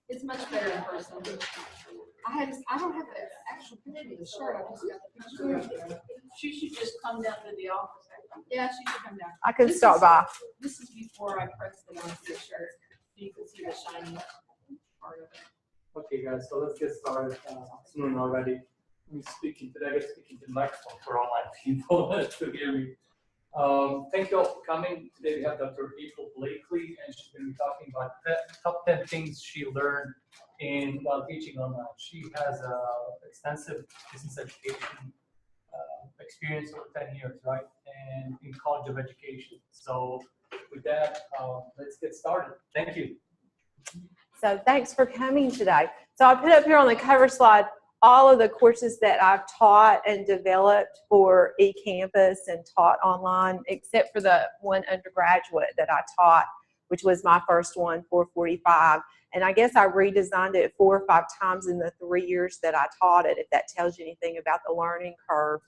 It's much better in person. I don't have the actual picture of the shirt. I just got the picture. She should just come down to the office. Yeah, she should come down. I can stop by. This is before I pressed it onto the shirt, so you can see the shiny part of it. Okay, guys, so let's get started. Afternoon already. I'm speaking today. I'm speaking to the microphone for online people to hear me. Thank you all for coming. Today we have Dr. April Blakely, and she's going to be talking about top 10 things she learned while teaching online. She has extensive business education experience over 10 years, right? And in College of Education. So with that, let's get started. Thank you. So thanks for coming today. So I put up here on the cover slide all of the courses that I've taught and developed for eCampus and taught online, except for the one undergraduate that I taught, which was my first one, 445. And I guess I redesigned it 4 or 5 times in the 3 years that I taught it, if that tells you anything about the learning curve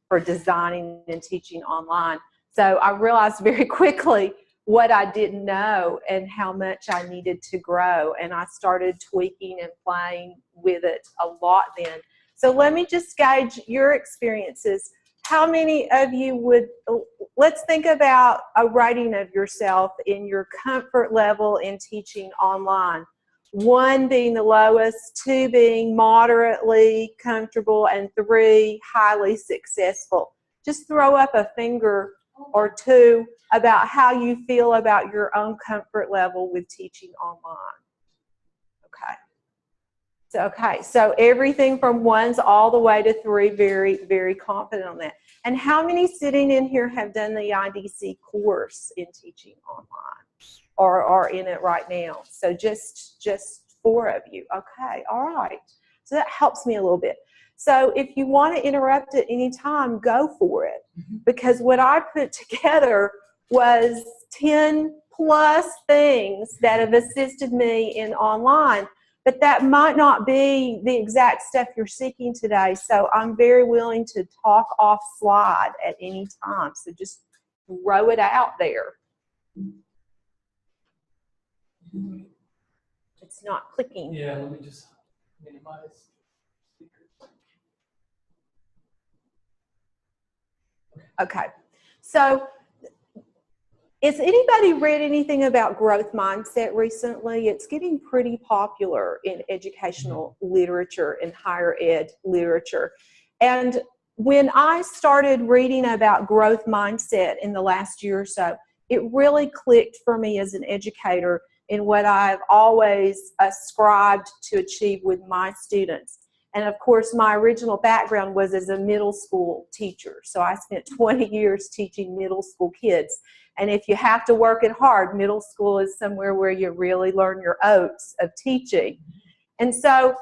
for designing and teaching online. So I realized very quickly what I didn't know and how much I needed to grow. And I started tweaking and playing with it a lot then. So let me just gauge your experiences. How many of you would, let's think about a rating of yourself in your comfort level in teaching online. 1 being the lowest, 2 being moderately comfortable, and 3 highly successful. Just throw up a finger or 2 about how you feel about your own comfort level with teaching online. Okay, so everything from 1s all the way to 3, very, very confident on that. And how many sitting in here have done the IDC course in teaching online or are in it right now? So just 4 of you. Okay, all right. So that helps me a little bit. So if you want to interrupt at any time, go for it. Because what I put together was 10 plus things that have assisted me in online. But that might not be the exact stuff you're seeking today. So I'm very willing to talk off slide at any time. So just throw it out there. It's not clicking. Yeah, let me just minimize. Okay, so has anybody read anything about growth mindset recently? It's getting pretty popular in educational literature and higher ed literature. And when I started reading about growth mindset in the last year or so, it really clicked for me as an educator in what I've always ascribed to achieve with my students. And of course, my original background was as a middle school teacher. So I spent 20 years teaching middle school kids. And if you have to work it hard, middle school is somewhere where you really learn your oats of teaching. And so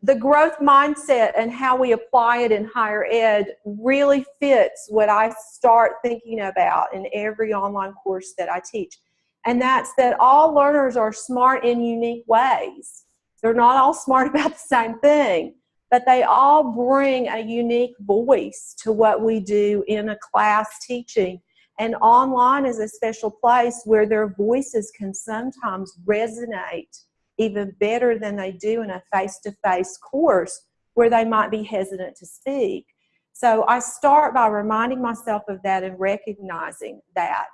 the growth mindset and how we apply it in higher ed really fits what I start thinking about in every online course that I teach. And that's that all learners are smart in unique ways. They're not all smart about the same thing, but they all bring a unique voice to what we do in a class teaching. And online is a special place where their voices can sometimes resonate even better than they do in a face-to-face course where they might be hesitant to speak. So I start by reminding myself of that and recognizing that.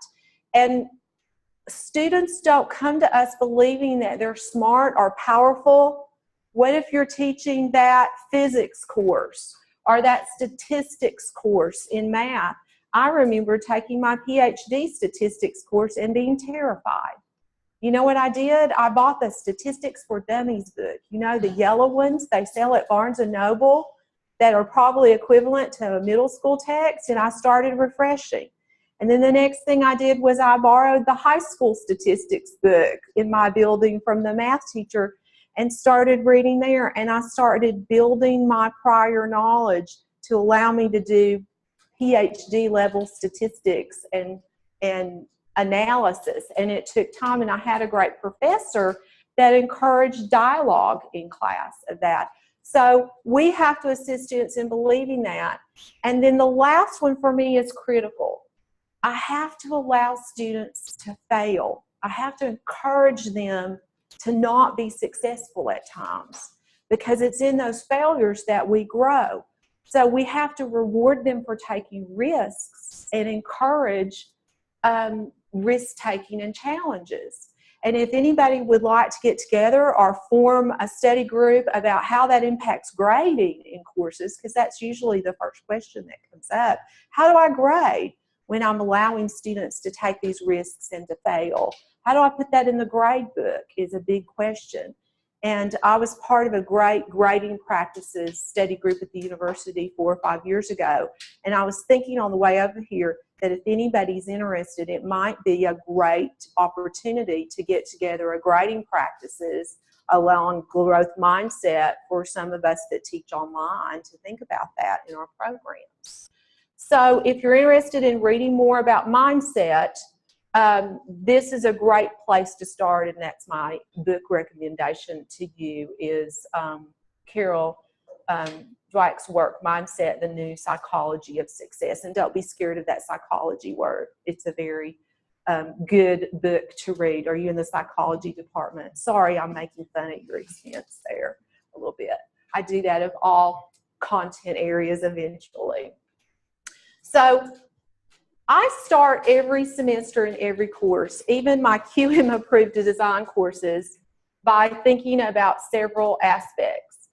And students don't come to us believing that they're smart or powerful. What if you're teaching that physics course or that statistics course in math? I remember taking my PhD statistics course and being terrified. You know what I did? I bought the Statistics for Dummies book. You know, the yellow ones they sell at Barnes & Noble that are probably equivalent to a middle school text, and I started refreshing. And then the next thing I did was I borrowed the high school statistics book in my building from the math teacher and started reading there. And I started building my prior knowledge to allow me to do PhD level statistics and analysis. And it took time, and I had a great professor that encouraged dialogue in class of that. So we have to assist students in believing that. And then the last one for me is critical. I have to allow students to fail. I have to encourage them to not be successful at times, because it's in those failures that we grow. So we have to reward them for taking risks and encourage risk-taking and challenges. And if anybody would like to get together or form a study group about how that impacts grading in courses, because that's usually the first question that comes up. How do I grade when I'm allowing students to take these risks and to fail? How do I put that in the grade book is a big question. And I was part of a great grading practices study group at the university 4 or 5 years ago. And I was thinking on the way over here that if anybody's interested, it might be a great opportunity to get together a grading practices along growth mindset for some of us that teach online to think about that in our programs. So if you're interested in reading more about mindset, this is a great place to start, and that's my book recommendation to you is Carol Dweck's work, Mindset, The New Psychology of Success. And don't be scared of that psychology word. It's a very good book to read. Are you in the psychology department? Sorry, I'm making fun at your expense there a little bit. I do that of all content areas eventually. So I start every semester in every course, even my QM approved design courses, by thinking about several aspects.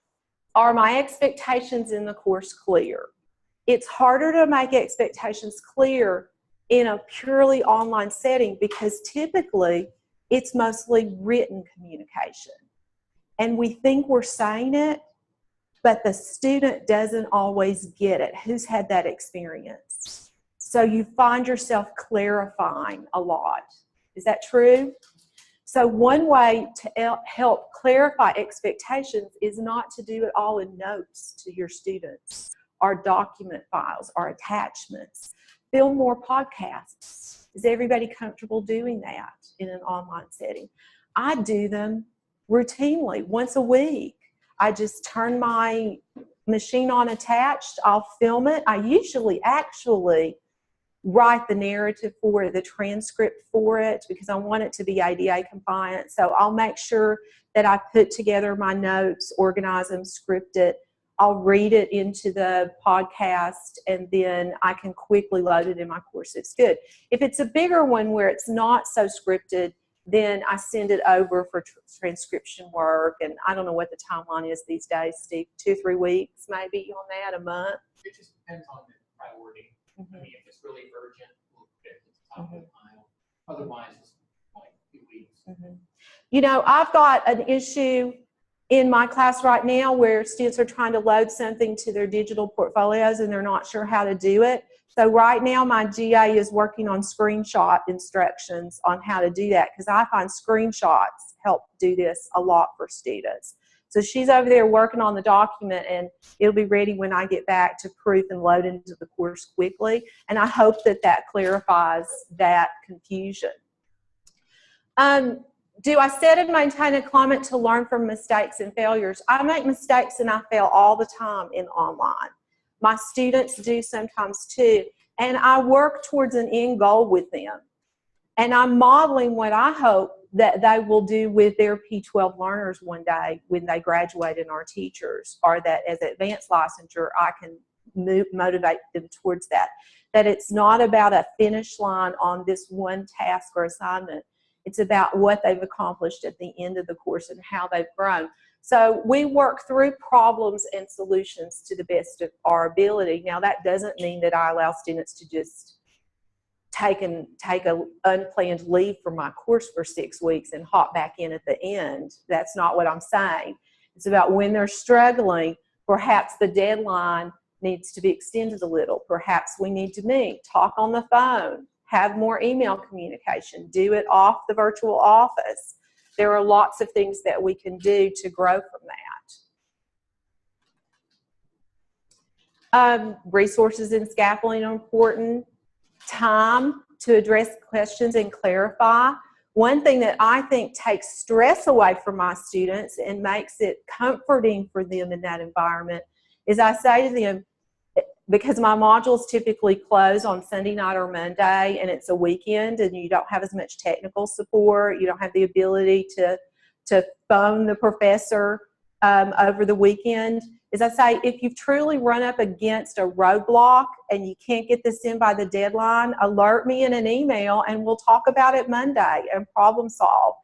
Are my expectations in the course clear? It's harder to make expectations clear in a purely online setting because typically it's mostly written communication. And we think we're saying it, but the student doesn't always get it. Who's had that experience? So you find yourself clarifying a lot. Is that true? So one way to help clarify expectations is not to do it all in notes to your students or document files or attachments. Film more podcasts. Is everybody comfortable doing that in an online setting? I do them routinely, once a week. I just turn my machine on attached, I'll film it. I usually actually write the narrative for it, the transcript for it, because I want it to be ADA compliant. So I'll make sure that I put together my notes, organize them, script it. I'll read it into the podcast, and then I can quickly load it in my course. It's good. If it's a bigger one where it's not so scripted, then I send it over for transcription work. And I don't know what the timeline is these days, Steve, 2 or 3 weeks maybe on that, a month? It just depends on the priority. I mean, if it's really urgent, we'll get it to the top of the pile. Otherwise, it's like 2 weeks. You know, I've got an issue in my class right now where students are trying to load something to their digital portfolios and they're not sure how to do it. So right now my GA is working on screenshot instructions on how to do that, because I find screenshots help do this a lot for students. So she's over there working on the document, and it'll be ready when I get back to proof and load into the course quickly. And I hope that that clarifies that confusion. Do I set and maintain a climate to learn from mistakes and failures? I make mistakes and I fail all the time in online. My students do sometimes too. And I work towards an end goal with them. And I'm modeling what I hope that they will do with their P12 learners one day when they graduate and are teachers, or that as advanced licensure, I can motivate them towards that. That it's not about a finish line on this one task or assignment. It's about what they've accomplished at the end of the course and how they've grown. So we work through problems and solutions to the best of our ability. Now that doesn't mean that I allow students to just take an unplanned leave from my course for 6 weeks and hop back in at the end. That's not what I'm saying. It's about when they're struggling, perhaps the deadline needs to be extended a little. Perhaps we need to meet, talk on the phone, have more email communication, do it off the virtual office. There are lots of things that we can do to grow from that. Resources and scaffolding are important. Time to address questions and clarify. One thing that I think takes stress away from my students and makes it comforting for them in that environment is I say to them, because my modules typically close on Sunday night or Monday, and it's a weekend, and you don't have as much technical support. You don't have the ability to phone the professor over the weekend. As I say, if you've truly run up against a roadblock and you can't get this in by the deadline, alert me in an email and we'll talk about it Monday and problem solve.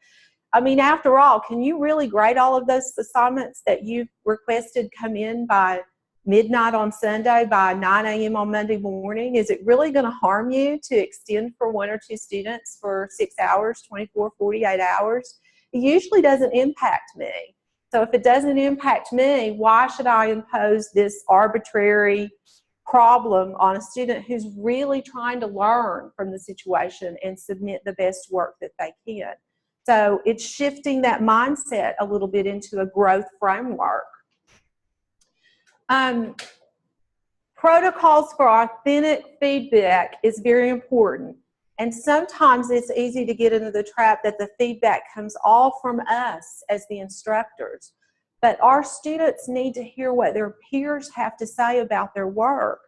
I mean, after all, can you really grade all of those assignments that you've requested come in by midnight on Sunday, by 9 a.m. on Monday morning? Is it really going to harm you to extend for 1 or 2 students for 6 hours, 24, 48 hours? It usually doesn't impact me. So if it doesn't impact me, why should I impose this arbitrary problem on a student who's really trying to learn from the situation and submit the best work that they can? So it's shifting that mindset a little bit into a growth framework. Protocols for authentic feedback is very important. And sometimes it's easy to get into the trap that the feedback comes all from us as the instructors. But our students need to hear what their peers have to say about their work.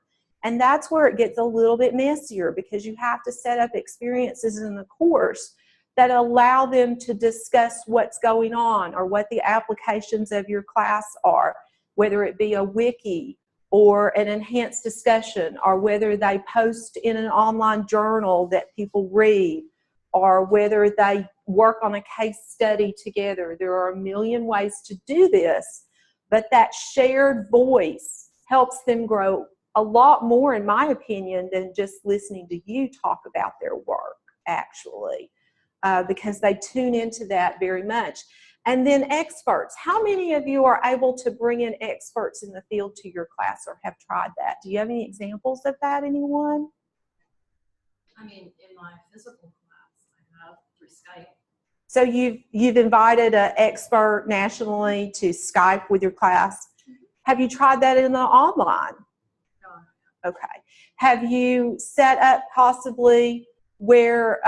And that's where it gets a little bit messier, because you have to set up experiences in the course that allow them to discuss what's going on or what the applications of your class are, whether it be a wiki or an enhanced discussion, or whether they post in an online journal that people read, or whether they work on a case study together. There are a million ways to do this, but that shared voice helps them grow a lot more, in my opinion, than just listening to you talk about their work, actually, because they tune into that very much. And then experts. How many of you are able to bring in experts in the field to your class or have tried that? Do you have any examples of that, anyone? I mean, in my physical class, I have through Skype. So you've invited an expert nationally to Skype with your class. Have you tried that in the online? No. Okay. Have you set up possibly where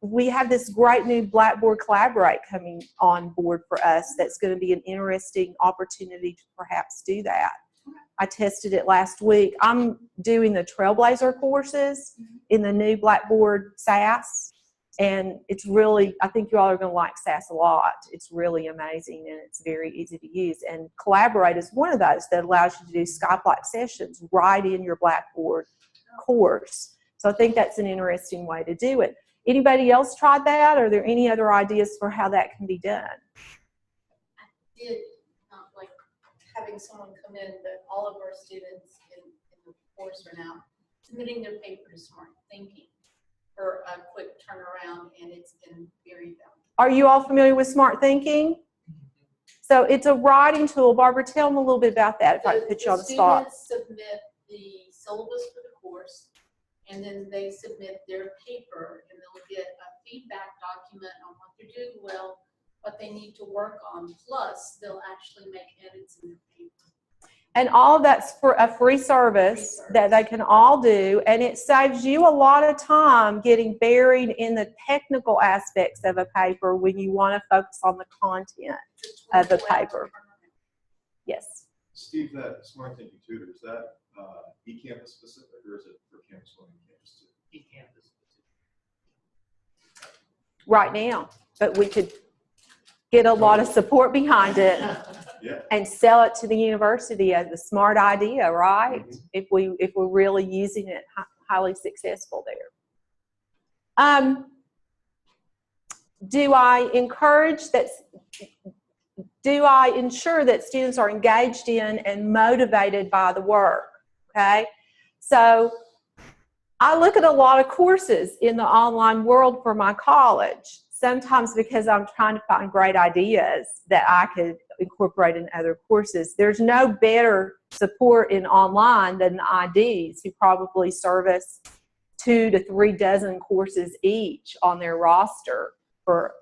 we have this great new Blackboard Collaborate coming on board for us that's going to be an interesting opportunity to perhaps do that. I tested it last week. I'm doing the Trailblazer courses in the new Blackboard SAS, and it's really, I think you all are going to like SAS a lot. It's really amazing and it's very easy to use. And Collaborate is one of those that allows you to do Skype-like sessions right in your Blackboard course. So I think that's an interesting way to do it. Anybody else tried that? Are there any other ideas for how that can be done? I did like having someone come in, that all of our students in the course are now submitting their paper to Smart Thinking for a quick turnaround, and it's been very valuable. Are you all familiar with Smart Thinking? So it's a writing tool. Barbara, tell them a little bit about that if I put you on the spot. The students submit the syllabus for the course, and then they submit their paper, and they'll get a feedback document on what they're doing well, what they need to work on, plus they'll actually make edits in their paper. And all of that's for a free service that they can all do, and it saves you a lot of time getting buried in the technical aspects of a paper when you want to focus on the content of the paper. Yes. Steve, that Smart Thinking Tutor, is that eCampus specific, or is it for Campus One and Campus Two? eCampus. Right now, but we could get a lot of support behind it and sell it to the university as a smart idea, right? If we're really using it highly successful there. Do I ensure that students are engaged in and motivated by the work? Okay, so I look at a lot of courses in the online world for my college, sometimes because I'm trying to find great ideas that I could incorporate in other courses. There's no better support in online than the IDs, who probably service 2 to 3 dozen courses each on their roster for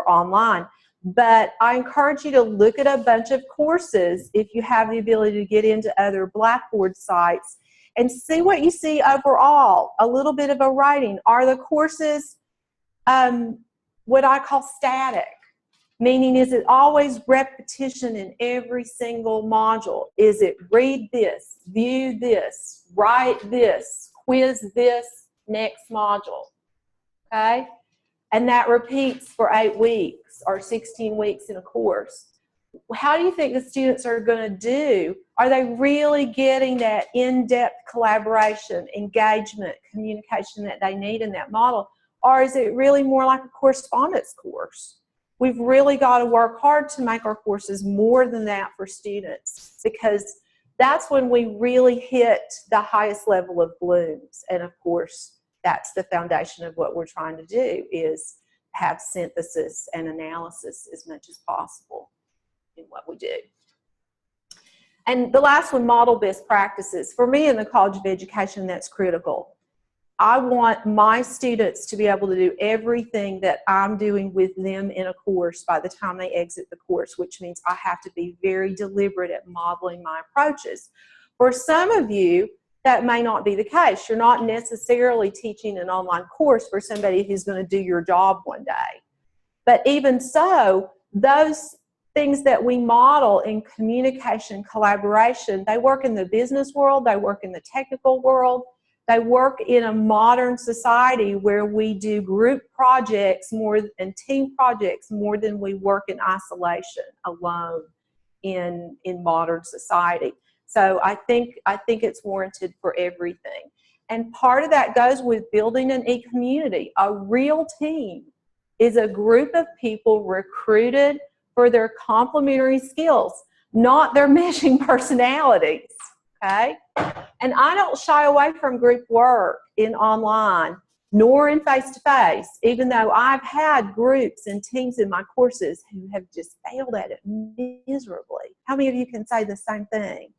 online. But I encourage you to look at a bunch of courses if you have the ability to get into other Blackboard sites and see what you see overall. A little bit of a rating. Are the courses what I call static? Meaning, is it always repetition in every single module? Is it read this, view this, write this, quiz this, next module? Okay? And that repeats for 8 weeks or 16 weeks in a course. How do you think the students are going to do? Are they really getting that in-depth collaboration, engagement, communication that they need in that model? Or is it really more like a correspondence course? We've really got to work hard to make our courses more than that for students, because that's when we really hit the highest level of blooms. And of course, that's the foundation of what we're trying to do, is have synthesis and analysis as much as possible in what we do. And the last one, model best practices. For me in the College of Education, that's critical. I want my students to be able to do everything that I'm doing with them in a course by the time they exit the course, which means I have to be very deliberate at modeling my approaches. For some of you, that may not be the case. You're not necessarily teaching an online course for somebody who's going to do your job one day. But even so, those things that we model in communication, collaboration, they work in the business world, they work in the technical world, they work in a modern society where we do group projects more and team projects more than we work in isolation alone in modern society. So I think it's warranted for everything. And part of that goes with building an e-community. A real team is a group of people recruited for their complementary skills, not their meshing personalities. Okay? And I don't shy away from group work in online, nor in face-to-face, even though I've had groups and teams in my courses who have just failed at it miserably. How many of you can say the same thing?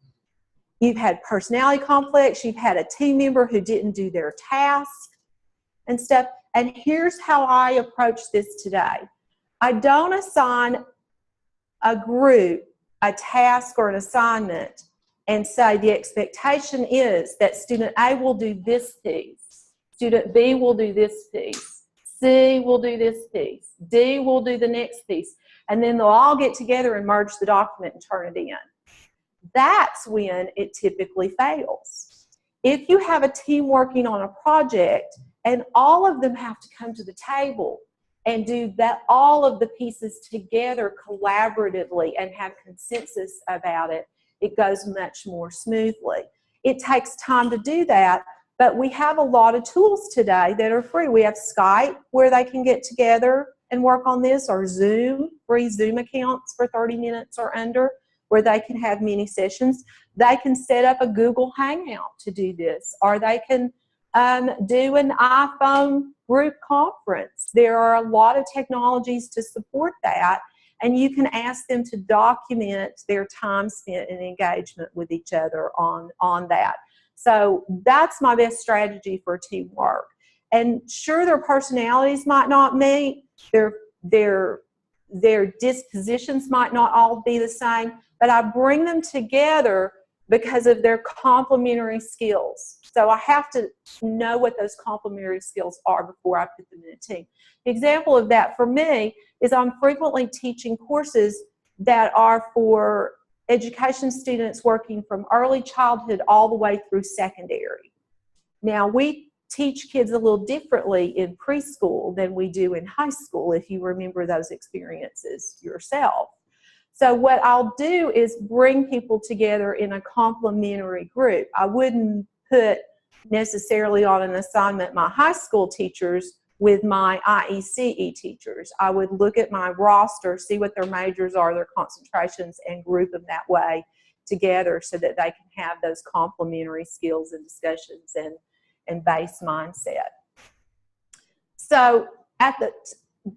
You've had personality conflicts, you've had a team member who didn't do their task and stuff. And here's how I approach this today. I don't assign a group a task or an assignment and say the expectation is that student A will do this piece, student B will do this piece, C will do this piece, D will do the next piece, and then they'll all get together and merge the document and turn it in. That's when it typically fails. If you have a team working on a project and all of them have to come to the table and do that, all of the pieces together collaboratively and have consensus about it, it goes much more smoothly. It takes time to do that, but we have a lot of tools today that are free. We have Skype where they can get together and work on this, or Zoom, free Zoom accounts for 30 minutes or under, where they can have mini sessions. They can set up a Google Hangout to do this, or they can do an iPhone group conference. There are a lot of technologies to support that, and you can ask them to document their time spent and engagement with each other on that. So that's my best strategy for teamwork. And sure, their personalities might not meet, their dispositions might not all be the same, but I bring them together because of their complementary skills. So I have to know what those complementary skills are before I put them in a team. The example of that for me is I'm frequently teaching courses that are for education students working from early childhood all the way through secondary. Now, we teach kids a little differently in preschool than we do in high school, if you remember those experiences yourself. So what I'll do is bring people together in a complementary group. I wouldn't put necessarily on an assignment my high school teachers with my IECE teachers. I would look at my roster, see what their majors are, their concentrations, and group them that way together so that they can have those complementary skills and discussions and base mindset. So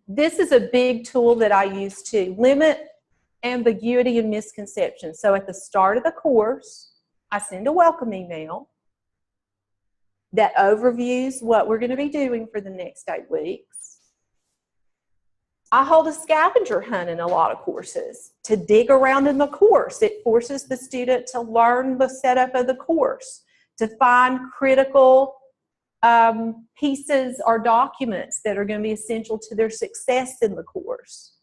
this is a big tool that I use to limit ambiguity and misconception. So at the start of the course, I send a welcome email that overviews what we're going to be doing for the next 8 weeks. I hold a scavenger hunt in a lot of courses to dig around in the course. It forces the student to learn the setup of the course, to find critical pieces or documents that are going to be essential to their success in the course.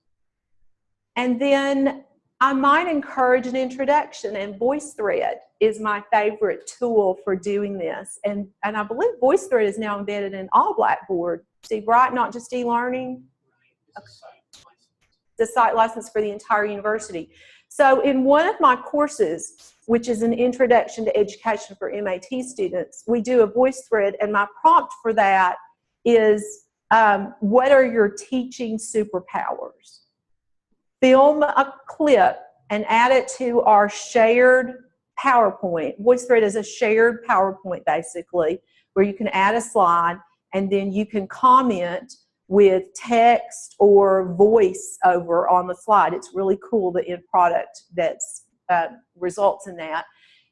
And then I might encourage an introduction, and VoiceThread is my favorite tool for doing this. And I believe VoiceThread is now embedded in all Blackboard, Steve, right? Not just e-learning? The site license for the entire university. So in one of my courses, which is an introduction to education for MAT students, we do a VoiceThread, and my prompt for that is, what are your teaching superpowers? Film a clip and add it to our shared PowerPoint. VoiceThread is a shared PowerPoint, basically, where you can add a slide, and then you can comment with text or voice over on the slide. It's really cool, the end product that's results in that.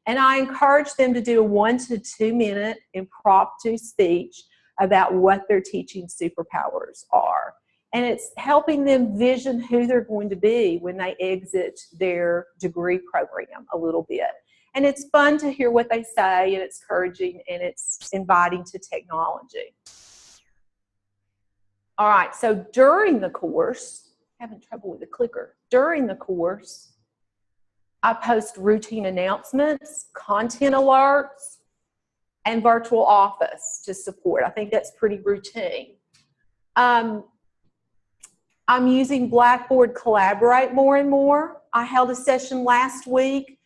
And I encourage them to do a 1 to 2 minute impromptu speech about what their teaching superpowers are. And it's helping them vision who they're going to be when they exit their degree program a little bit. And it's fun to hear what they say, and it's encouraging, and it's inviting to technology. All right, so during the course, having trouble with the clicker. During the course, I post routine announcements, content alerts, and virtual office to support. I think that's pretty routine. I'm using Blackboard Collaborate more and more. I held a session last week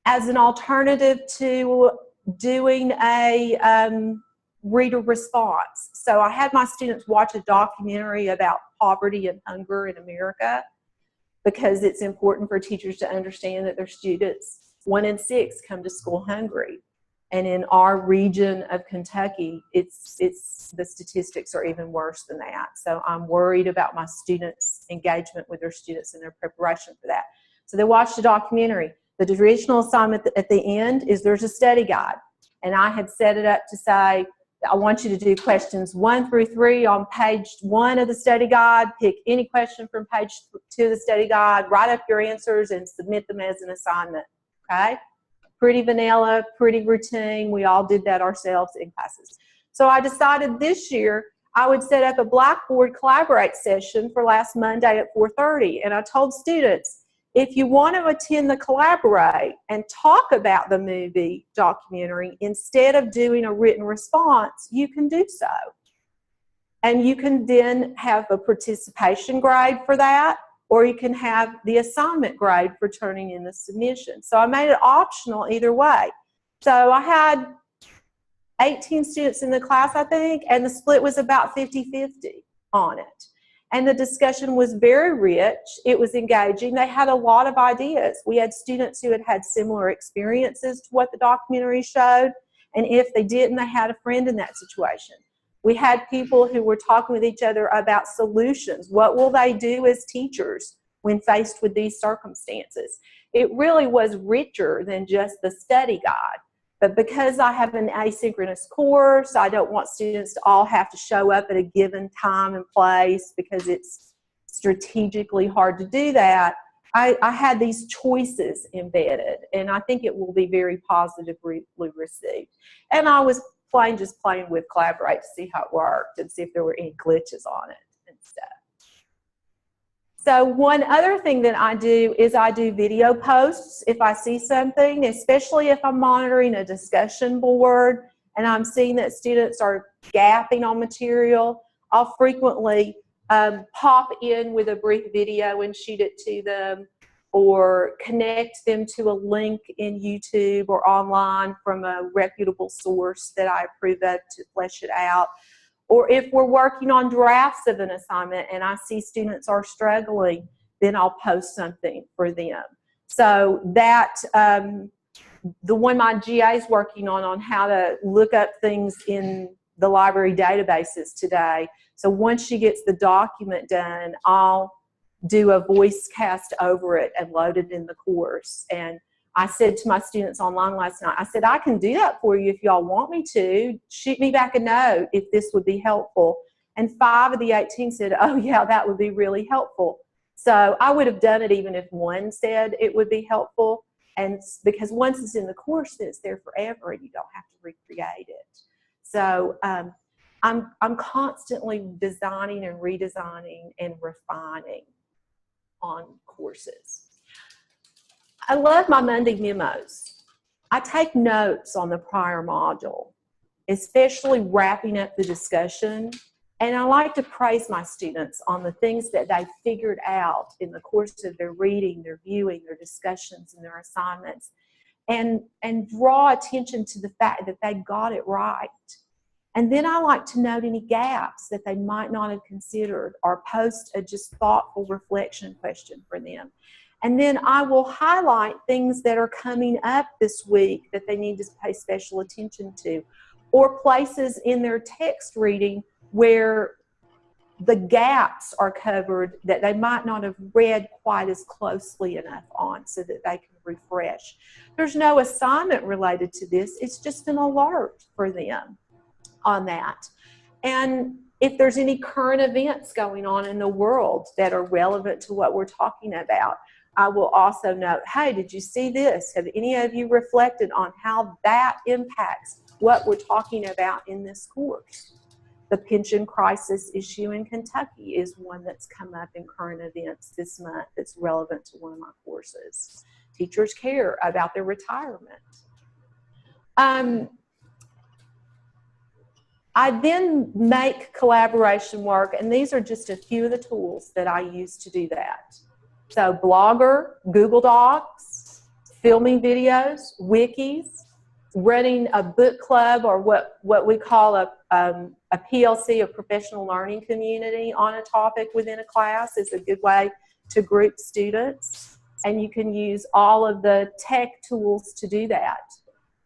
as an alternative to doing a reader response. So I had my students watch a documentary about poverty and hunger in America, because it's important for teachers to understand that their students, 1 in 6, come to school hungry. And in our region of Kentucky, the statistics are even worse than that. So I'm worried about my students' engagement with their students and their preparation for that. So they watched a documentary. The traditional assignment at the end is there's a study guide. And I had set it up to say, I want you to do questions 1 through 3 on page 1 of the study guide. Pick any question from page 2 of the study guide, write up your answers, and submit them as an assignment, okay? Pretty vanilla, pretty routine. We all did that ourselves in classes. So I decided this year I would set up a Blackboard Collaborate session for last Monday at 4:30. And I told students, if you want to attend the Collaborate and talk about the movie documentary instead of doing a written response, you can do so. And you can then have a participation grade for that, or you can have the assignment grade for turning in the submission. So I made it optional either way. So I had 18 students in the class, I think, and the split was about 50-50 on it. And the discussion was very rich. It was engaging. They had a lot of ideas. We had students who had had similar experiences to what the documentary showed, and if they didn't, they had a friend in that situation. We had people who were talking with each other about solutions. What will they do as teachers when faced with these circumstances? It really was richer than just the study guide. But because I have an asynchronous course, I don't want students to all have to show up at a given time and place, because it's strategically hard to do that. I had these choices embedded, and I think it will be very positively received. And I was just playing with Collaborate to see how it worked and see if there were any glitches on it and stuff. So one other thing that I do is I do video posts if I see something, especially if I'm monitoring a discussion board and I'm seeing that students are gapping on material. I'll frequently pop in with a brief video and shoot it to them, or connect them to a link in YouTube or online from a reputable source that I approve of to flesh it out. Or if we're working on drafts of an assignment and I see students are struggling, then I'll post something for them. So that, the one my GA is working on how to look up things in the library databases today. So once she gets the document done, I'll do a voice cast over it and load it in the course. And I said to my students online last night, I said, I can do that for you if y'all want me to. Shoot me back a note if this would be helpful. And 5 of the 18 said, oh yeah, that would be really helpful. So I would have done it even if 1 said it would be helpful. And because once it's in the course, then it's there forever and you don't have to recreate it. So I'm constantly designing and redesigning and refining on courses. I love my Monday memos. I take notes on the prior module, especially wrapping up the discussion. And I like to praise my students on the things that they figured out in the course of their reading, their viewing, their discussions, and their assignments, and draw attention to the fact that they got it right. And then I like to note any gaps that they might not have considered or post a just thoughtful reflection question for them. And then I will highlight things that are coming up this week that they need to pay special attention to, or places in their text reading where the gaps are covered that they might not have read quite as closely enough on, so that they can refresh. There's no assignment related to this. It's just an alert for them on that. And if there's any current events going on in the world that are relevant to what we're talking about, I will also note, hey, did you see this? Have any of you reflected on how that impacts what we're talking about in this course? The pension crisis issue in Kentucky is one that's come up in current events this month that's relevant to one of my courses. Teachers care about their retirement. I then make collaboration work, and these are just a few of the tools that I use to do that. So Blogger, Google Docs, filming videos, wikis, running a book club, or what we call a PLC, a professional learning community, on a topic within a class is a good way to group students. And you can use all of the tech tools to do that.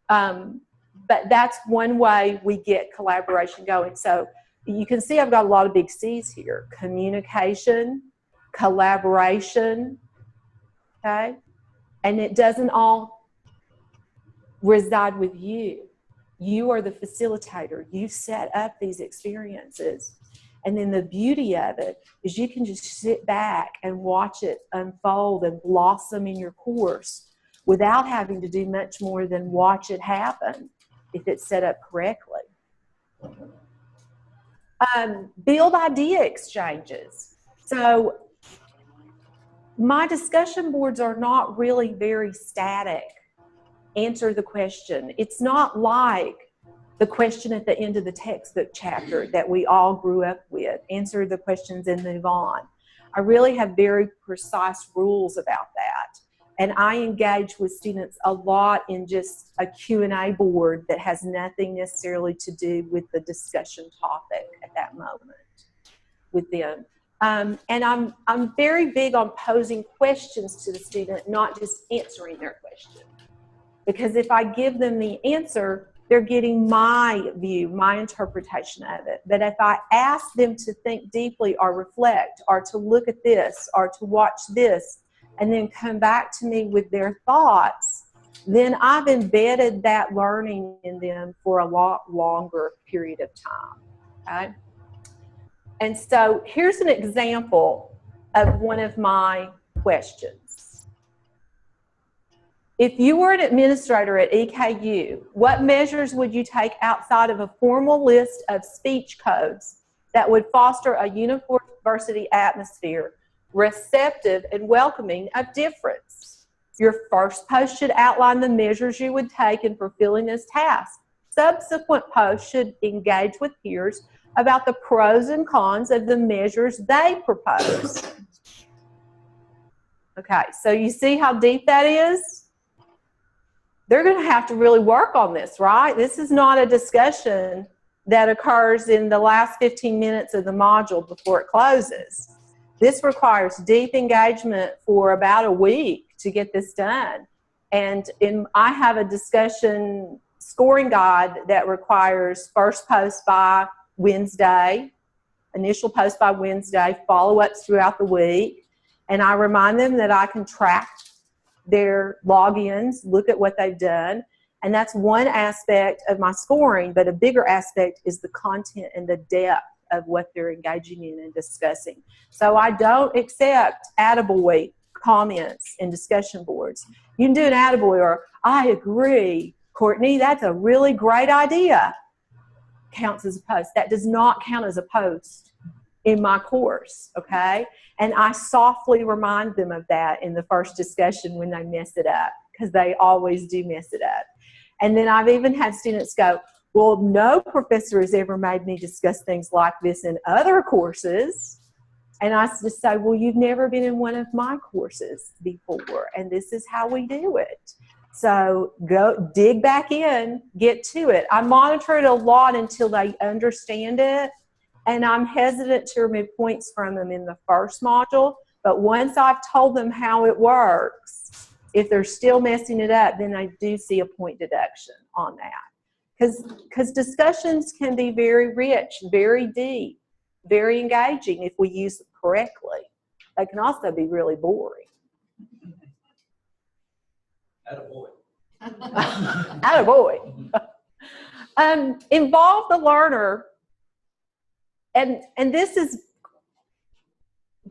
But that's one way we get collaboration going. So you can see I've got a lot of big C's here. Communication, collaboration, okay? And it doesn't all reside with you. You are the facilitator. You set up these experiences. And then the beauty of it is you can just sit back and watch it unfold and blossom in your course without having to do much more than watch it happen if it's set up correctly. Build idea exchanges. So my discussion boards are not really very static. Answer the question. It's not like the question at the end of the textbook chapter that we all grew up with. Answer the questions and move on. I really have very precise rules about that. And I engage with students a lot in just a Q&A board that has nothing necessarily to do with the discussion topic at that moment with them. And I'm very big on posing questions to the student, not just answering their question. Because if I give them the answer, they're getting my view, my interpretation of it. But if I ask them to think deeply or reflect or to look at this or to watch this and then come back to me with their thoughts, then I've embedded that learning in them for a lot longer period of time. Okay? And so here's an example of one of my questions. If you were an administrator at EKU, what measures would you take outside of a formal list of speech codes that would foster a university atmosphere, receptive and welcoming of difference? Your first post should outline the measures you would take in fulfilling this task. Subsequent posts should engage with peers about the pros and cons of the measures they propose. Okay, so you see how deep that is? They're going to have to really work on this, right? This is not a discussion that occurs in the last 15 minutes of the module before it closes. This requires deep engagement for about a week to get this done. And I have a discussion scoring guide that requires first post by Wednesday, initial post by Wednesday, follow-ups throughout the week. And I remind them that I can track their logins, look at what they've done. And that's one aspect of my scoring, but a bigger aspect is the content and the depth of what they're engaging in and discussing. So I don't accept attaboy comments in discussion boards. You can do an attaboy or, I agree, Courtney, that's a really great idea. Counts as a post. That does not count as a post in my course, okay? And I softly remind them of that in the first discussion when they mess it up, because they always do mess it up. And then I've even had students go, well, no professor has ever made me discuss things like this in other courses. And I just say, well, you've never been in one of my courses before, and this is how we do it. So go dig back in, get to it. I monitor it a lot until they understand it, and I'm hesitant to remove points from them in the first module. But once I've told them how it works, if they're still messing it up, then I do see a point deduction on that. Because discussions can be very rich, very deep, very engaging if we use them correctly. They can also be really boring. Attaboy. Attaboy. Involve the learner, and this is,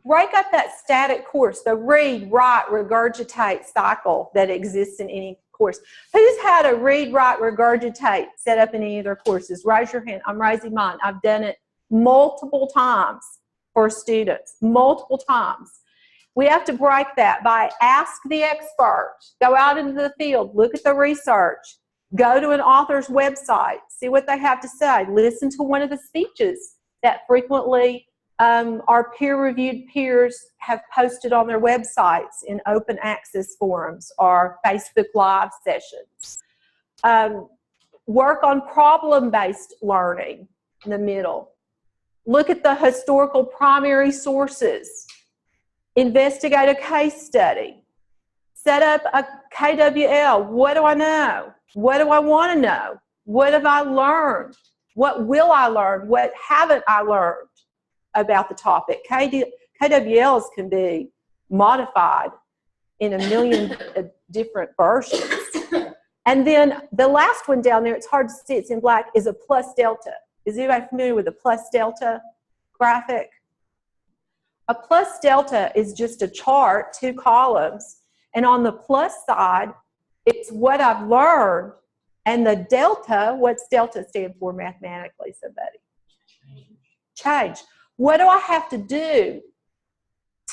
break up that static course, the read, write, regurgitate cycle that exists in any course. Who's had a read, write, regurgitate set up in any of their courses? Raise your hand. I'm raising mine. I've done it multiple times for students, multiple times. We have to break that by ask the expert, go out into the field, look at the research, go to an author's website, see what they have to say, listen to one of the speeches that frequently our peer-reviewed peers have posted on their websites in open access forums or Facebook Live sessions. Work on problem-based learning in the middle. Look at the historical primary sources. Investigate a case study. Set up a KWL. What do I know? What do I want to know? What have I learned? What will I learn? What haven't I learned about the topic? KWLs can be modified in a million different versions. And then the last one down there, it's hard to see, it's in black, is a plus delta. Is anybody familiar with the plus delta graphic? A plus delta is just a chart, 2 columns, and on the plus side, it's what I've learned, and the delta, what's delta stand for mathematically, somebody? Change. What do I have to do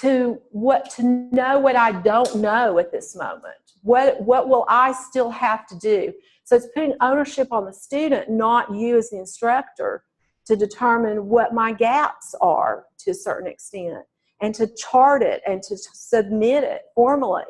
to know what I don't know at this moment? What will I still have to do? So it's putting ownership on the student, not you as the instructor, to determine what my gaps are to a certain extent, and to chart it and to submit it formally.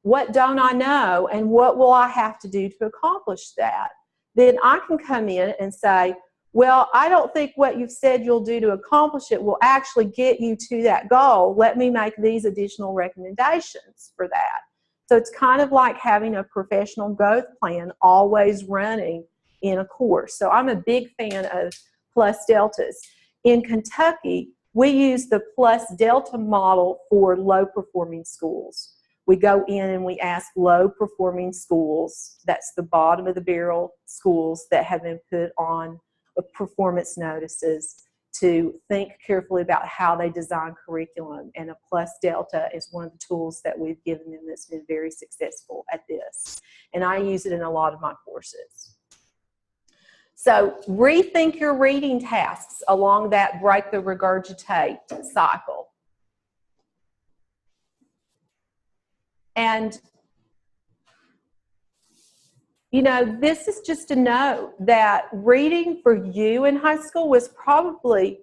What don't I know, and what will I have to do to accomplish that? Then I can come in and say, well, I don't think what you've said you'll do to accomplish it will actually get you to that goal. Let me make these additional recommendations for that. So it's kind of like having a professional growth plan always running in a course. So I'm a big fan of plus deltas. In Kentucky, we use the plus delta model for low performing schools. We go in and we ask low performing schools, that's the bottom of the barrel schools that have been put on performance notices, to think carefully about how they design curriculum, and a plus delta is one of the tools that we've given them that's been very successful at this. And I use it in a lot of my courses. So rethink your reading tasks along that break the regurgitate cycle. And you know, this is just to know that reading for you in high school was probably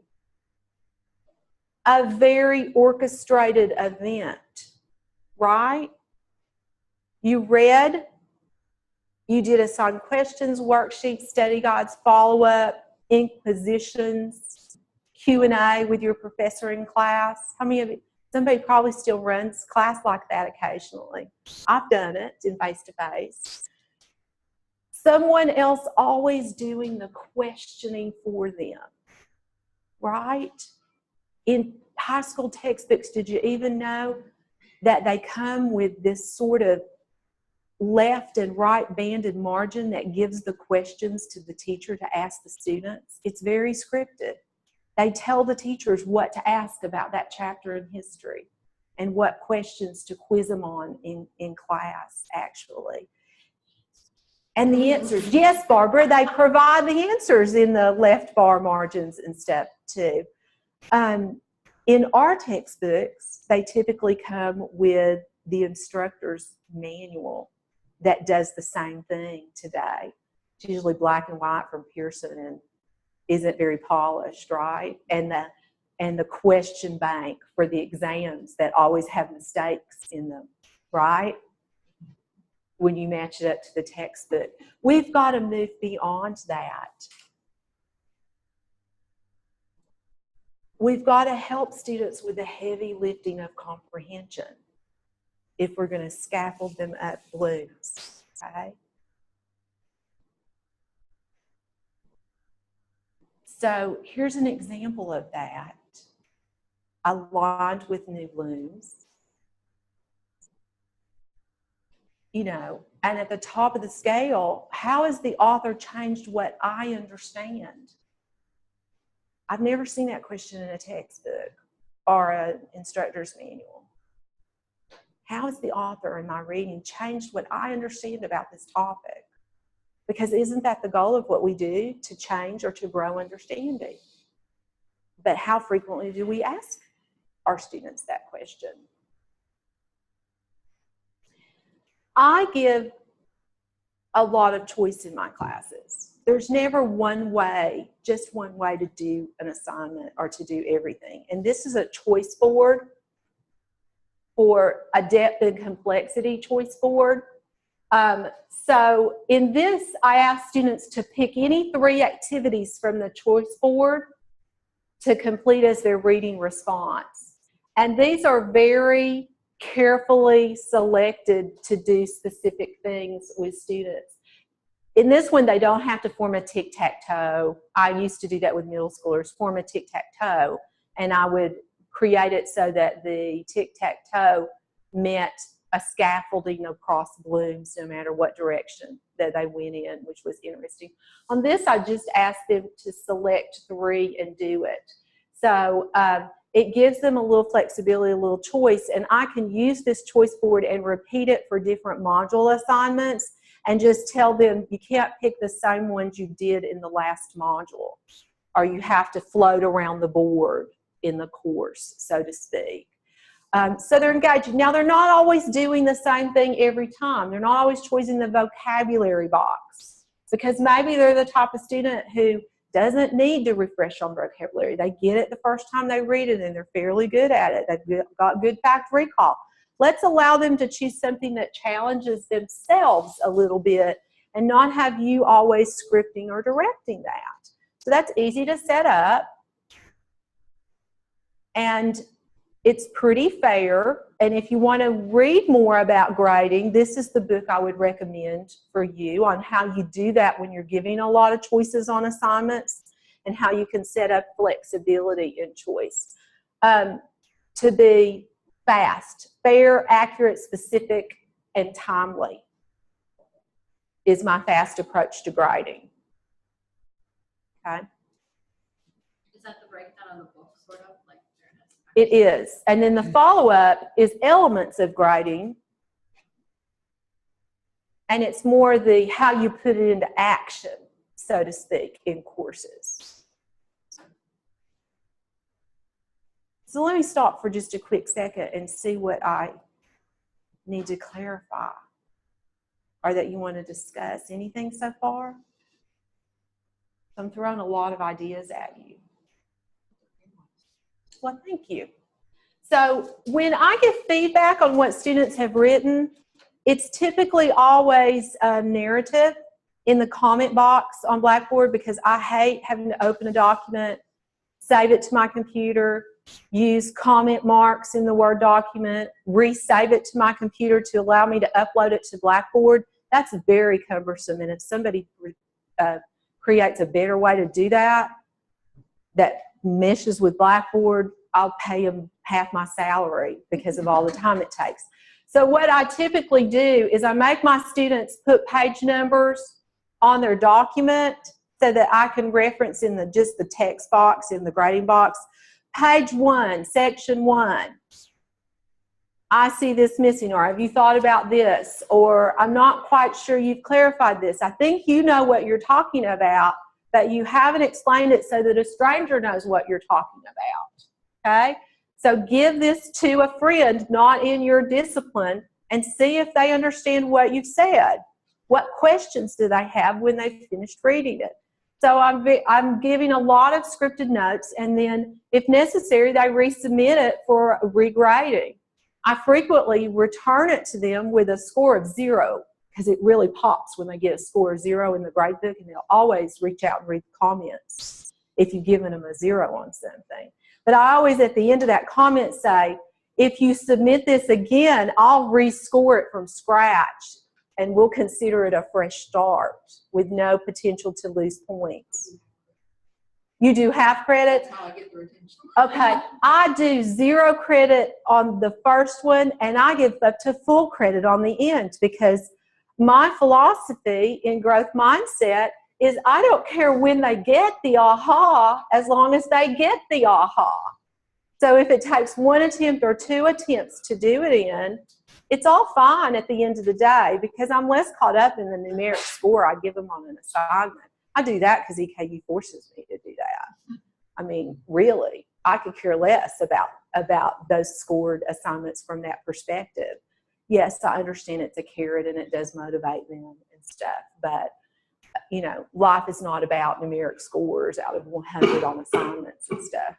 a very orchestrated event, right? You read, you did assigned questions, worksheets, study guides, follow-up, inquisitions, Q&A with your professor in class. How many of you? Somebody probably still runs class like that occasionally. I've done it in face-to-face. Someone else always doing the questioning for them, right? In high school textbooks, did you even know that they come with this sort of left and right banded margin that gives the questions to the teacher to ask the students? It's very scripted. They tell the teachers what to ask about that chapter in history and what questions to quiz them on in class, actually. And the answers, yes, Barbara, they provide the answers in the left bar margins in step 2. In our textbooks, they typically come with the instructor's manual that does the same thing today. It's usually black and white from Pearson and isn't very polished, right? And the question bank for the exams that always have mistakes in them, right? When you match it up to the textbook. We've got to move beyond that. We've got to help students with the heavy lifting of comprehension if we're going to scaffold them up Bloom's, okay? So here's an example of that, aligned with New Bloom's. You know, and at the top of the scale, how has the author changed what I understand? I've never seen that question in a textbook or an instructor's manual. How has the author in my reading changed what I understand about this topic? Because isn't that the goal of what we do, to change or to grow understanding? But how frequently do we ask our students that question? I give a lot of choice in my classes. There's never one way, just one way to do an assignment or to do everything. And this is a choice board for a depth and complexity choice board. So in this, I ask students to pick any 3 activities from the choice board to complete as their reading response. And these are very carefully selected to do specific things with students. In this one, they don't have to form a tic-tac-toe. I used to do that with middle schoolers, form a tic-tac-toe, and I would create it so that the tic-tac-toe meant a scaffolding across Bloom's no matter what direction that they went in, which was interesting. On this, I just asked them to select 3 and do it. So it gives them a little flexibility, a little choice, and I can use this choice board and repeat it for different module assignments and just tell them you can't pick the same ones you did in the last module, or you have to float around the board in the course, so to speak. So they're engaging. Now, they're not always doing the same thing every time. They're not always choosing the vocabulary box, because maybe they're the type of student who doesn't need to refresh on vocabulary. They get it the first time they read it and they're fairly good at it. They've got good fact recall. Let's allow them to choose something that challenges themselves a little bit and not have you always scripting or directing that. So that's easy to set up. And it's pretty fair. And if you want to read more about grading, this is the book I would recommend for you on how you do that when you're giving a lot of choices on assignments and how you can set up flexibility in choice. To be fast, fair, accurate, specific, and timely is my fast approach to grading. Okay? Is that the breakdown of the book, sort of? Like fairness? It is. And then the follow-up is elements of grading. And it's more the how you put it into action, so to speak, in courses. So let me stop for just a quick second and see what I need to clarify or that you want to discuss. Anything so far? I'm throwing a lot of ideas at you. Well, thank you. So when I give feedback on what students have written, it's typically always a narrative in the comment box on Blackboard, because I hate having to open a document, save it to my computer, use comment marks in the Word document, resave it to my computer to allow me to upload it to Blackboard. That's very cumbersome, and if somebody creates a better way to do that, that meshes with Blackboard, I'll pay them half my salary because of all the time it takes. So what I typically do is I make my students put page numbers on their document so that I can reference in just the text box in the grading box. Page 1, section 1. I see this missing, or have you thought about this? Or I'm not quite sure you've clarified this. I think you know what you're talking about, but you haven't explained it so that a stranger knows what you're talking about, okay? So give this to a friend, not in your discipline, and see if they understand what you've said. What questions do they have when they've finished reading it? So I'm giving a lot of scripted notes, and then if necessary, they resubmit it for regrading. I frequently return it to them with a score of 0, because it really pops when they get a score of 0 in the grade book, and they'll always reach out and read the comments if you've given them a 0 on something. But I always, at the end of that comment, say, if you submit this again, I'll rescore it from scratch, and we'll consider it a fresh start with no potential to lose points. You do half credit? That's how I get their attention. Okay, I do 0 credit on the first one, and I give up to full credit on the end, because my philosophy in growth mindset is I don't care when they get the aha, as long as they get the aha. So if it takes 1 attempt or 2 attempts to do it in, it's all fine at the end of the day, because I'm less caught up in the numeric score I give them on an assignment. I do that because EKU forces me to do that. I mean, really, I could care less about those scored assignments from that perspective. Yes, I understand it's a carrot and it does motivate them and stuff, but you know, life is not about numeric scores out of 100 on assignments and stuff.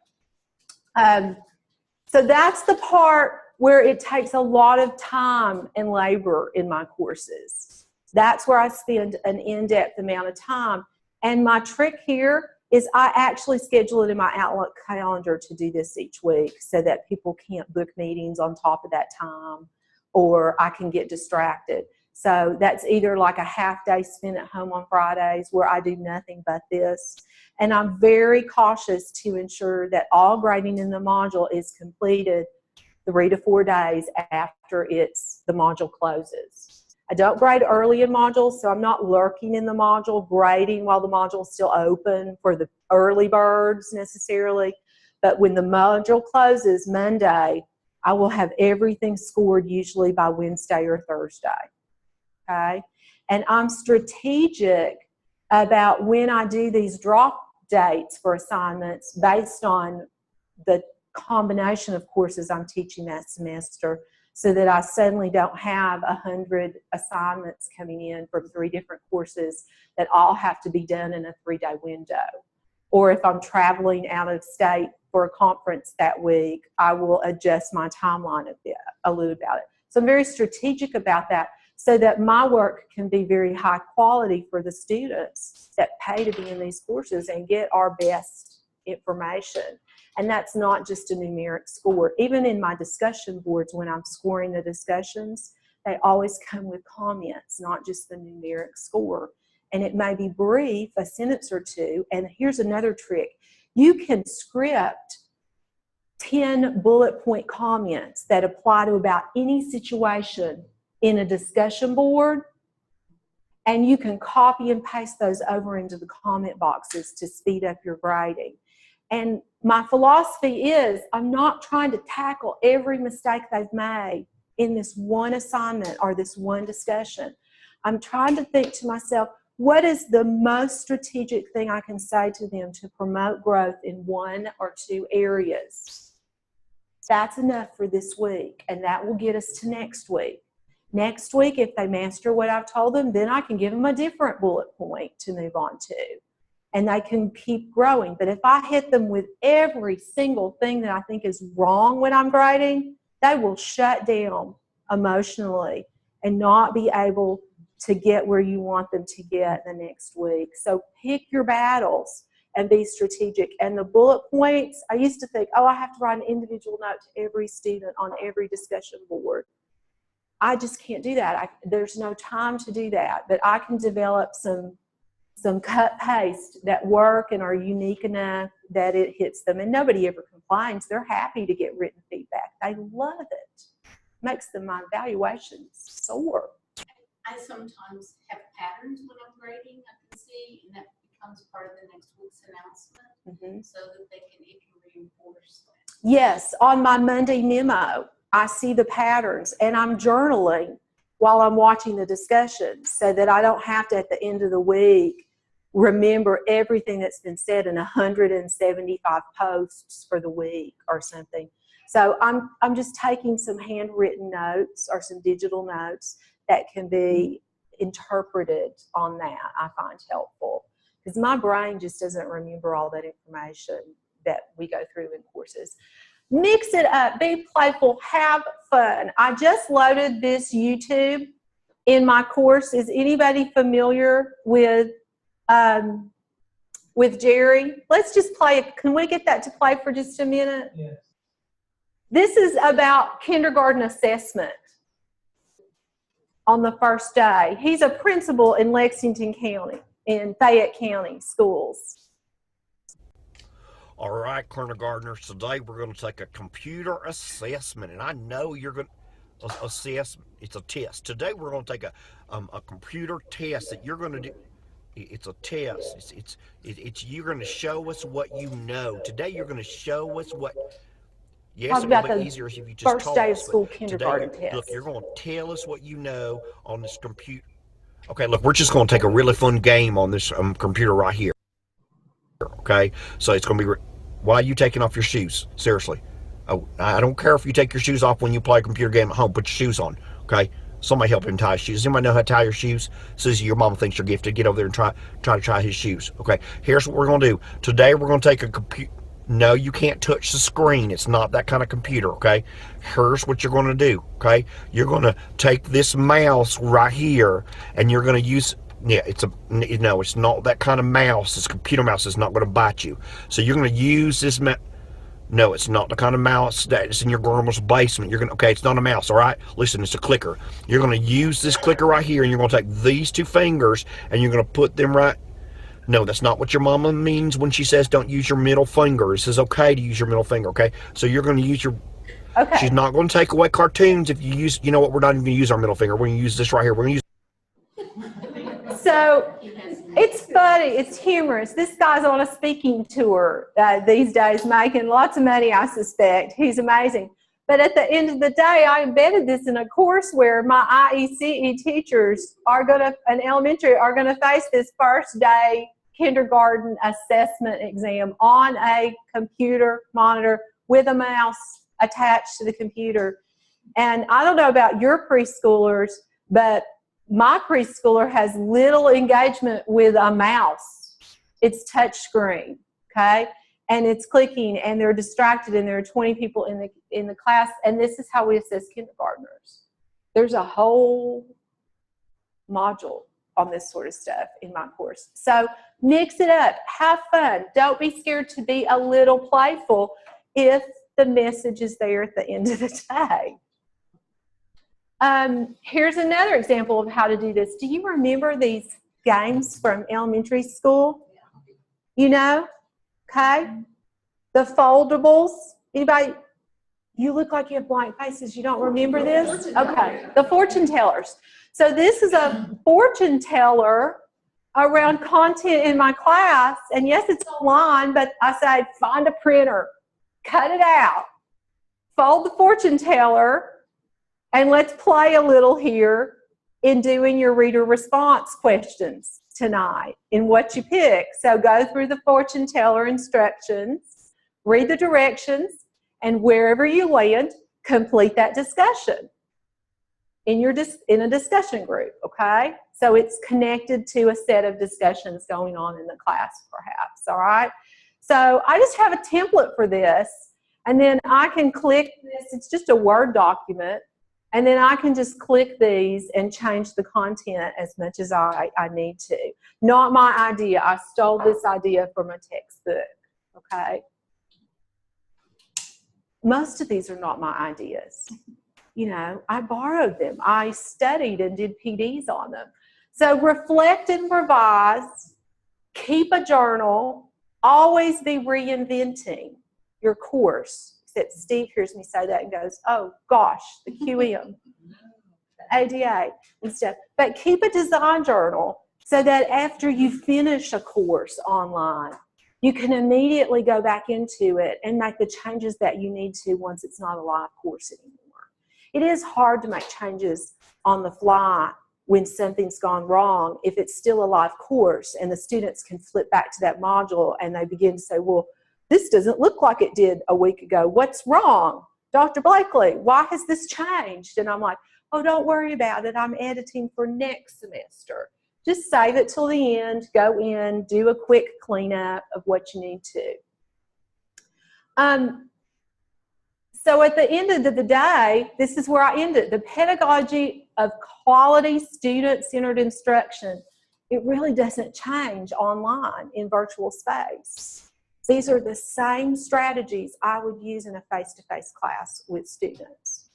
So that's the part where it takes a lot of time and labor in my courses. That's where I spend an in-depth amount of time. And my trick here is I actually schedule it in my Outlook calendar to do this each week, so that people can't book meetings on top of that time, or I can get distracted. So that's either like a half day spent at home on Fridays where I do nothing but this. And I'm very cautious to ensure that all grading in the module is completed 3 to 4 days after the module closes. I don't grade early in modules, so I'm not lurking in the module, grading while the module is still open for the early birds necessarily. But when the module closes Monday, I will have everything scored usually by Wednesday or Thursday. Okay? And I'm strategic about when I do these drop dates for assignments based on the combination of courses I'm teaching that semester, so that I suddenly don't have 100 assignments coming in from 3 different courses that all have to be done in a 3-day window. Or if I'm traveling out of state for a conference that week, I will adjust my timeline a little about it. So I'm very strategic about that, so that my work can be very high quality for the students that pay to be in these courses and get our best information. And that's not just a numeric score. Even in my discussion boards, when I'm scoring the discussions, they always come with comments, not just the numeric score. And it may be brief, a sentence or 2. And here's another trick. You can script 10 bullet point comments that apply to about any situation in a discussion board, and you can copy and paste those over into the comment boxes to speed up your grading. And my philosophy is I'm not trying to tackle every mistake they've made in this one assignment or this one discussion. I'm trying to think to myself, what is the most strategic thing I can say to them to promote growth in 1 or 2 areas? That's enough for this week, and that will get us to next week. Next week, if they master what I've told them, then I can give them a different bullet point to move on to. And they can keep growing. But if I hit them with every single thing that I think is wrong when I'm grading, they will shut down emotionally and not be able to get where you want them to get the next week. So pick your battles and be strategic. And the bullet points, I used to think, oh, I have to write an individual note to every student on every discussion board. I just can't do that. There's no time to do that. But I can develop some cut paste that work and are unique enough that it hits them. And nobody ever complains. They're happy to get written feedback. They love it. Makes them my evaluations soar. I sometimes have patterns when I'm grading, I can see, and that becomes part of the next week's announcement, so that it can reinforce that. Yes, on my Monday memo, I see the patterns, and I'm journaling while I'm watching the discussions, so that I don't have to, at the end of the week, remember everything that's been said in 175 posts for the week or something. So I'm just taking some handwritten notes or some digital notes that can be interpreted on that, I find helpful. Because my brain just doesn't remember all that information that we go through in courses. Mix it up, be playful, have fun. I just loaded this YouTube in my course. Is anybody familiar with Jerry? Let's just play it. Can we get that to play for just a minute? Yes. This is about kindergarten assessment on the first day. He's a principal in Lexington County, in Fayette County schools. All right, kindergartners, today we're going to take a computer assessment, and I know you're going to assess, it's a test. Today we're going to take a computer test that you're going to do. It's a test. It's you're going to show us what you know. Today you're going to show us what. Yes, Talk it about will be the easier if you just first told day of us, but school today, kindergarten test. look, you're going to tell us what you know on this computer. Okay, look, we're just going to take a really fun game on this computer right here. Okay, so it's going to be. Why are you taking off your shoes? Seriously. Oh, I don't care if you take your shoes off when you play a computer game at home. Put your shoes on. Okay. Somebody help him tie his shoes. Does anybody know how to tie your shoes? Susie, your mama thinks you're gifted. Get over there and try to tie his shoes. Okay. Here's what we're going to do. Today we're going to take a computer. No, you can't touch the screen. It's not that kind of computer. Okay. Here's what you're going to do. Okay. You're going to take this mouse right here, and you're going to use. Yeah, no, it's not that kind of mouse. This computer mouse is not going to bite you. So you're going to use this mouse. No, it's not the kind of mouse that's in your grandma's basement. You're going to, okay, it's not a mouse, all right? Listen, it's a clicker. You're going to use this clicker right here, and you're going to take these two fingers, and you're going to put them right. No, that's not what your mama means when she says don't use your middle finger. It says okay to use your middle finger, okay? So you're going to use your. Okay. She's not going to take away cartoons if you use, you know what, we're not even going to use our middle finger. We're going to use this right here. We're going to use. So it's funny, it's humorous. This guy's on a speaking tour these days, making lots of money, I suspect. He's amazing. But at the end of the day, I embedded this in a course where my IECE teachers in elementary are going to face this first day kindergarten assessment exam on a computer monitor with a mouse attached to the computer. And I don't know about your preschoolers, but my preschooler has little engagement with a mouse. It's touch screen, okay? And it's clicking, and they're distracted, and there are 20 people in the class, and this is how we assess kindergartners. There's a whole module on this sort of stuff in my course. So mix it up, have fun. Don't be scared to be a little playful if the message is there at the end of the day. Here's another example of how to do this. Do you remember these games from elementary school? You know? Okay? The foldables. Anybody? You look like you have blank faces. You don't remember this? Okay. The fortune tellers. So this is a fortune teller around content in my class. And yes, it's online, but I say find a printer, cut it out, fold the fortune teller, and let's play a little here in doing your reader response questions tonight in what you pick. So go through the fortune teller instructions, read the directions, and wherever you land, complete that discussion in a discussion group, okay? So it's connected to a set of discussions going on in the class, perhaps, all right? So I just have a template for this, and then I can click this. It's just a Word document. And then I can just click these and change the content as much as I need to. Not my idea. I stole this idea from a textbook, okay? Most of these are not my ideas. You know, I borrowed them. I studied and did PDs on them. So reflect and revise. Keep a journal. Always be reinventing your course. Except Steve hears me say that and goes, oh gosh, the QM, ADA and stuff. But keep a design journal so that after you finish a course online, you can immediately go back into it and make the changes that you need to once it's not a live course anymore. It is hard to make changes on the fly when something's gone wrong, if it's still a live course and the students can flip back to that module and they begin to say, well, this doesn't look like it did a week ago. What's wrong? Dr. Blakely, why has this changed? And I'm like, oh, don't worry about it. I'm editing for next semester. Just save it till the end, go in, do a quick cleanup of what you need to. So at the end of the day, this is where I ended. The pedagogy of quality student-centered instruction, it really doesn't change online in virtual space. These are the same strategies I would use in a face-to-face class with students.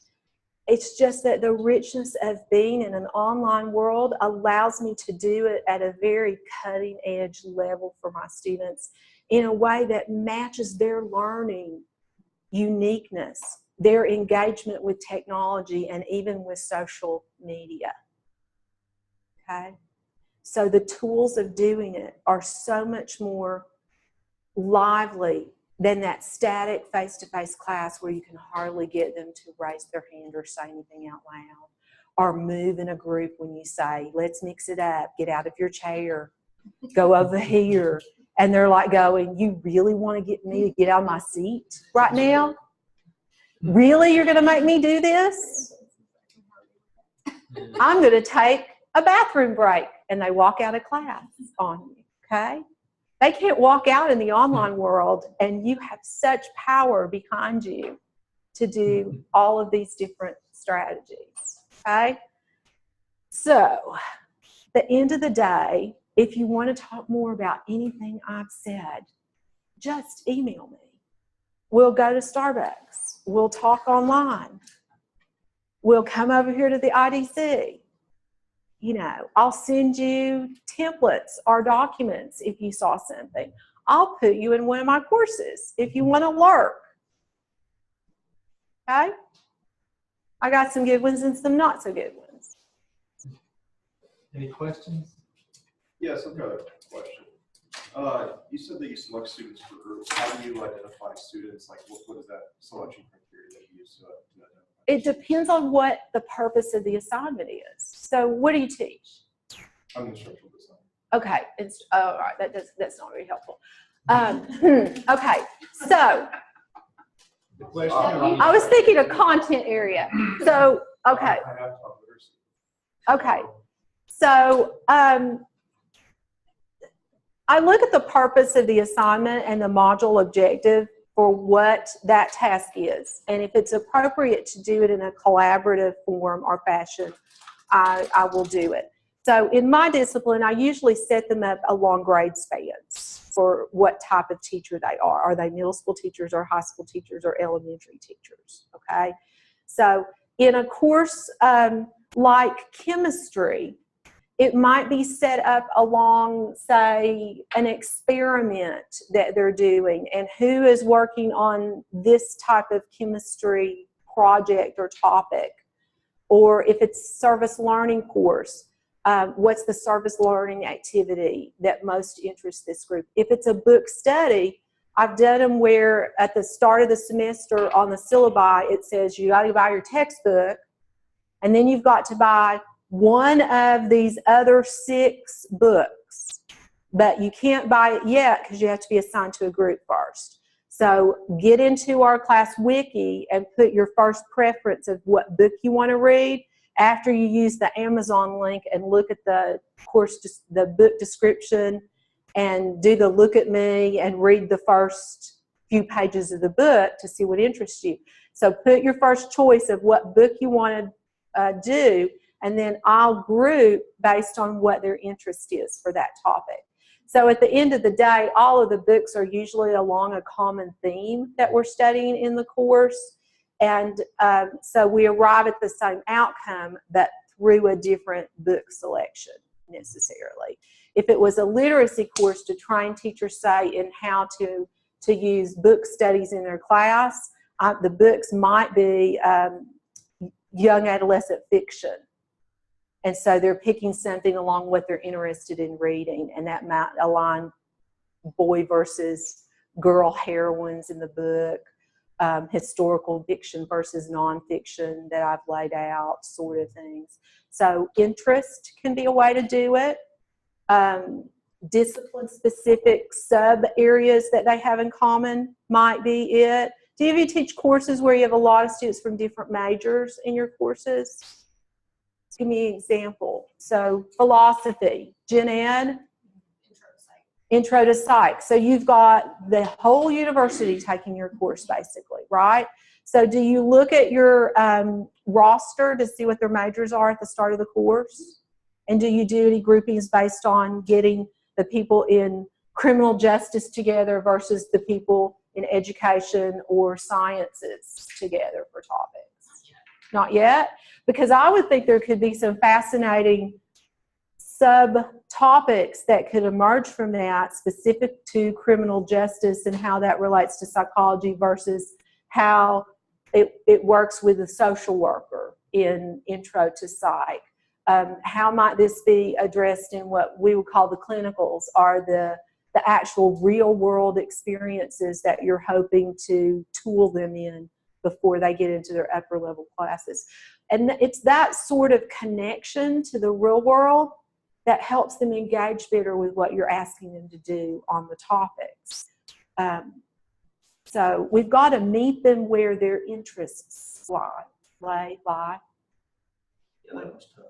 It's just that the richness of being in an online world allows me to do it at a very cutting-edge level for my students in a way that matches their learning uniqueness, their engagement with technology, and even with social media. Okay? So the tools of doing it are so much more lively than that static face-to-face class where you can hardly get them to raise their hand or say anything out loud, or move in a group when you say, let's mix it up, get out of your chair, go over here. And they're like going, you really want to get me to get out of my seat right now? Really, you're going to make me do this? I'm going to take a bathroom break. And they walk out of class on you, okay? They can't walk out in the online world, and you have such power behind you to do all of these different strategies, okay? So, at the end of the day, if you want to talk more about anything I've said, just email me. We'll go to Starbucks. We'll talk online. We'll come over here to the IDC. You know, I'll send you templates or documents if you saw something. I'll put you in one of my courses if you want to lurk. Okay? I got some good ones and some not so good ones. Any questions? Yes, I've got a question. You said that you select students for groups. How do you identify students? Like, what is that selection criteria that you use to identify? It depends on what the purpose of the assignment is. So what do you teach? I'm instructional design. Okay, it's, all right, that's not very helpful. Okay, so I was thinking a content area. So, okay. I have taught literacy. Okay, so I look at the purpose of the assignment and the module objective for what that task is. And if it's appropriate to do it in a collaborative form or fashion, I will do it. So in my discipline, I usually set them up along grade spans for what type of teacher they are. Are they middle school teachers or high school teachers or elementary teachers, okay? So in a course like chemistry, it might be set up along, say, an experiment that they're doing and who is working on this type of chemistry project or topic. Or if it's service learning course, what's the service learning activity that most interests this group? If it's a book study, I've done them where at the start of the semester on the syllabi, it says you got to buy your textbook, and then you've got to buy one of these other 6 books, but you can't buy it yet because you have to be assigned to a group first. So get into our class wiki and put your first preference of what book you want to read after you use the Amazon link and look at the course, the book description, and do the look at me and read the first few pages of the book to see what interests you. So put your first choice of what book you want to do, and then I'll group based on what their interest is for that topic. So at the end of the day, all of the books are usually along a common theme that we're studying in the course. And so we arrive at the same outcome, but through a different book selection necessarily. If it was a literacy course to train teachers, say, in how to use book studies in their class, the books might be young adolescent fiction. And so they're picking something along what they're interested in reading, and that might align boy versus girl heroines in the book, historical fiction versus nonfiction that I've laid out, sort of things. So interest can be a way to do it. Discipline-specific sub-areas that they have in common might be it. Do you teach courses where you have a lot of students from different majors in your courses? Give me an example. So philosophy, gen ed, intro to psych. So you've got the whole university taking your course basically, right? So do you look at your roster to see what their majors are at the start of the course? And do you do any groupings based on getting the people in criminal justice together versus the people in education or sciences together for topics? Not yet? Because I would think there could be some fascinating subtopics that could emerge from that specific to criminal justice and how that relates to psychology versus how it works with a social worker in intro to psych. How might this be addressed in what we would call the clinicals, or the actual real world experiences that you're hoping to tool them in before they get into their upper level classes. And it's that sort of connection to the real world that helps them engage better with what you're asking them to do on the topics. So we've got to meet them where their interests lie. Yeah, that was tough.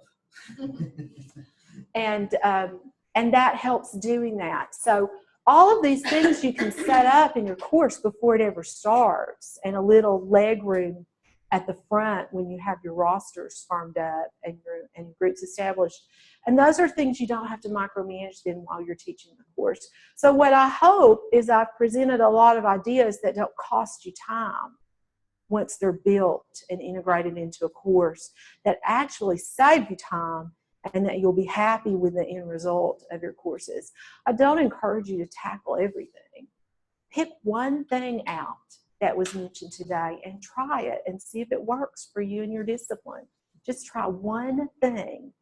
And that helps doing that. So all of these things you can set up in your course before it ever starts, and a little leg room at the front when you have your rosters firmed up and your groups established. And those are things you don't have to micromanage them while you're teaching the course. So what I hope is I've presented a lot of ideas that don't cost you time once they're built and integrated into a course, that actually save you time and that you'll be happy with the end result of your courses. I don't encourage you to tackle everything. Pick one thing out that was mentioned today and try it and see if it works for you and your discipline. Just try one thing.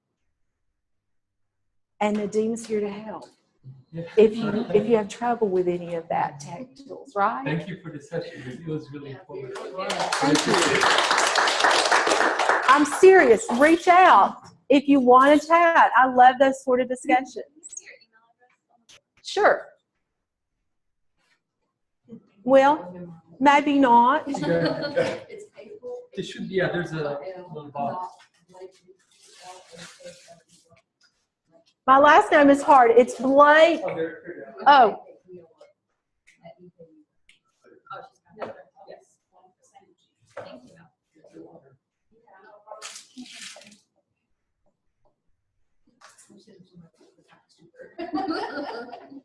And Nadim's here to help. Yeah. If you have trouble with any of that tech tools, right? Thank you for the session. It was really informative. Thank you. I'm serious. Reach out if you want to chat. I love those sort of discussions. Sure. Well, maybe not. It should be, yeah, there's a little box. My last name is hard. It's Blake. Oh, there. Oh, Thank you.